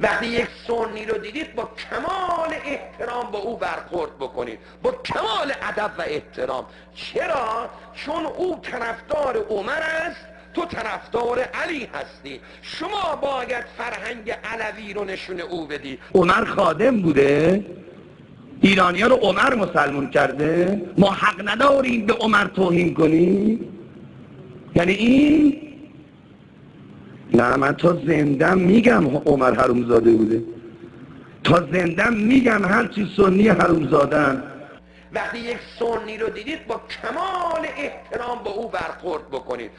وقتی یک سنی رو دیدید با کمال احترام با او برخورد بکنید، با کمال ادب و احترام. چرا؟ چون او طرفدار عمر است، تو طرفدار علی هستی. شما باید فرهنگ علوی رو نشون او بدی. عمر خادم بوده، ایرانی‌ها رو عمر مسلمون کرده، ما حق نداریم به عمر توهین کنیم. یعنی این نه، من تا زندم میگم عمر حرومزاده بوده، تا زندم میگم هرچی سنی حرومزادن. وقتی یک سنی رو دیدید با کمال احترام با او برخورد بکنید،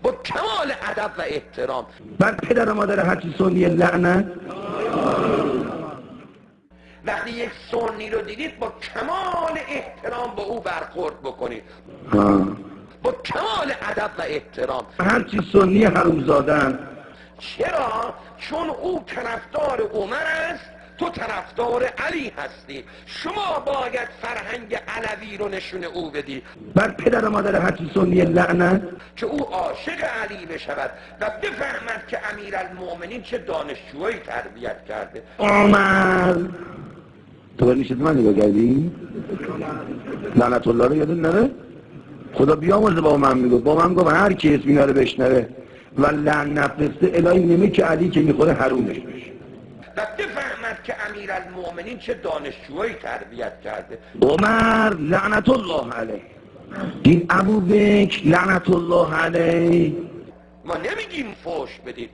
با کمال ادب و احترام. بعد پدر و مادر هرچی سنی لعنت. وقتی یک سنی رو دیدید با کمال احترام با او برخورد بکنید، با کمال ادب و احترام. هرچی سنی حرومزادن. چرا؟ چون او طرفدار عمر است، تو طرفدار علی هستی. شما باید فرهنگ علوی رو نشون او بدی. بعد پدر و مادر هرچی سنی لعنت، که او عاشق علی بشود و بفهمد که امیرالمؤمنین چه دانشجویی تربیت کرده. عمر تو باید میشه من نگاه کردی؟ لعنت الله رو یادت نره؟ خدا بیامرزه با من میگفت، با من گفت هر کی اسم اینا رو بشنوه و لعن نفرسته الهی نمی که علی که میخوره حرومش بشه. و بفهمد که امیرالمؤمنین چه دانشجویی تربیت کرده. عمر لعنت الله علیه، این ابوبکر لعنت الله علیه. ما نمیگیم فوش بدید،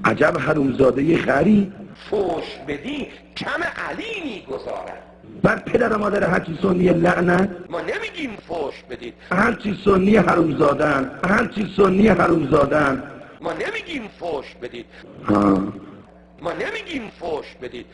عجب حرومزاده خری. فوش بدی کم علی میگذارد. بعد پدر و مادر هرچی سنی لعنت، ما نمیگیم فوش بدید، هرچی سنی حرومزادن، هرچی سنی حرومزادن. ما نمیگیم فوش بدید، ما نمیگیم فوش بدید.